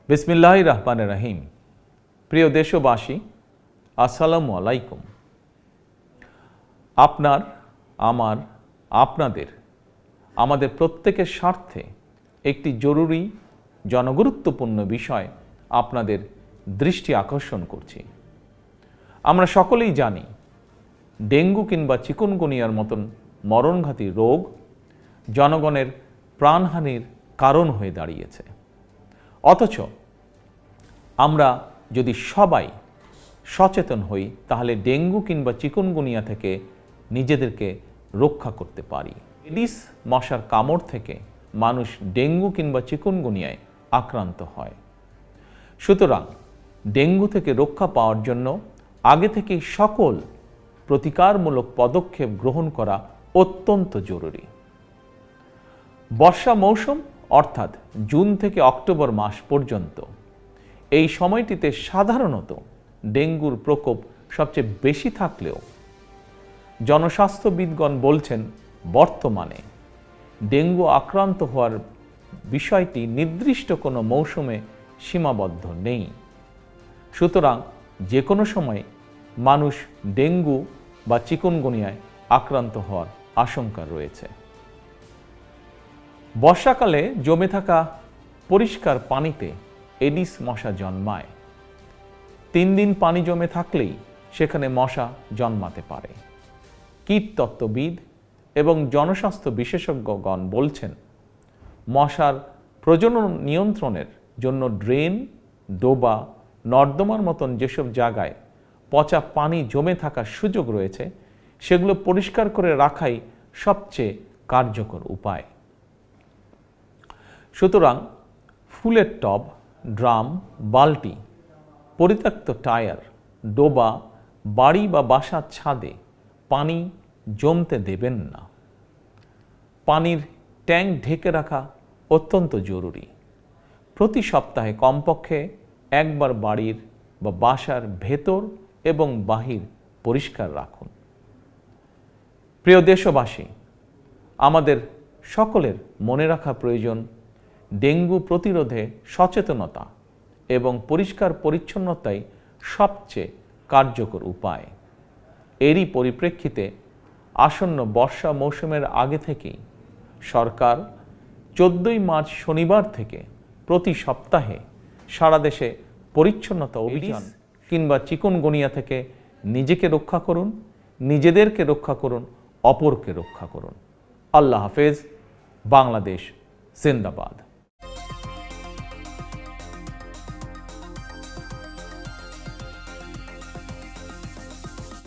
বিসমিল্লাহির রহমানির রহিম। প্রিয় দেশবাসী, আসসালামু আলাইকুম। আপনার, আমার, আপনাদের, আমাদের প্রত্যেকের স্বার্থে একটি জরুরি জনগুরুত্বপূর্ণ বিষয় আপনাদের দৃষ্টি আকর্ষণ করছি। আমরা সকলেই জানি ডেঙ্গু কিংবা চিকুনগুনিয়ার মতন মরণঘাতী রোগ জনগণের প্রাণহানির কারণ হয়ে দাঁড়িয়েছে। অথচ আমরা যদি সবাই সচেতন হই তাহলে ডেঙ্গু কিংবা চিকুনগুনিয়া থেকে নিজেদেরকে রক্ষা করতে পারি। এডিস মশার কামড় থেকে মানুষ ডেঙ্গু কিংবা চিকুনগুনিয়ায় আক্রান্ত হয়। সুতরাং ডেঙ্গু থেকে রক্ষা পাওয়ার জন্য আগে থেকেই সকল প্রতিকারমূলক পদক্ষেপ গ্রহণ করা অত্যন্ত জরুরি। বর্ষা মৌসুম অর্থাৎ জুন থেকে অক্টোবর মাস পর্যন্ত এই সময়টিতে সাধারণত ডেঙ্গুর প্রকোপ সবচেয়ে বেশি থাকলেও জনস্বাস্থ্যবিদগণ বলছেন বর্তমানে ডেঙ্গু আক্রান্ত হওয়ার বিষয়টি নির্দিষ্ট কোনো মৌসুমে সীমাবদ্ধ নেই। সুতরাং যে কোনো সময় মানুষ ডেঙ্গু বা চিকুনগুনিয়ায় আক্রান্ত হওয়ার আশঙ্কা রয়েছে। বর্ষাকালে জমে থাকা পরিষ্কার পানিতে এডিস মশা জন্মায়। 3 দিন পানি জমে থাকলেই সেখানে মশা জন্মাতে পারে। কীটতত্ত্ববিদ এবং জনস্বাস্থ্য বিশেষজ্ঞগণ বলছেন মশার প্রজনন নিয়ন্ত্রণের জন্য ড্রেন, ডোবা, নর্দমার মতন যেসব জায়গায় পচা পানি জমে থাকার সুযোগ রয়েছে সেগুলো পরিষ্কার করে রাখাই সবচেয়ে কার্যকর উপায়। সুতরাং ফুলের টব, ড্রাম, বালতি, পরিত্যক্ত টায়ার, ডোবা, বাড়ি বা বাসার ছাদে পানি জমতে দেবেন না। পানির ট্যাঙ্ক ঢেকে রাখা অত্যন্ত জরুরি। প্রতি সপ্তাহে কমপক্ষে একবার বাড়ির বা বাসার ভেতর এবং বাহির পরিষ্কার রাখুন। প্রিয় দেশবাসী, আমাদের সকলের মনে রাখা প্রয়োজন ডেঙ্গু প্রতিরোধে সচেতনতা এবং পরিষ্কার পরিচ্ছন্নতাই সবচেয়ে কার্যকর উপায়। এরই পরিপ্রেক্ষিতে আসন্ন বর্ষা মৌসুমের আগে থেকেই সরকার 14ই মার্চ শনিবার থেকে প্রতি সপ্তাহে সারা দেশে পরিচ্ছন্নতা অভিযান কিংবা চিকুনগুনিয়া থেকে নিজেকে রক্ষা করুন, নিজেদেরকে রক্ষা করুন, অপরকে রক্ষা করুন। আল্লাহ হাফেজ। বাংলাদেশ জিন্দাবাদ।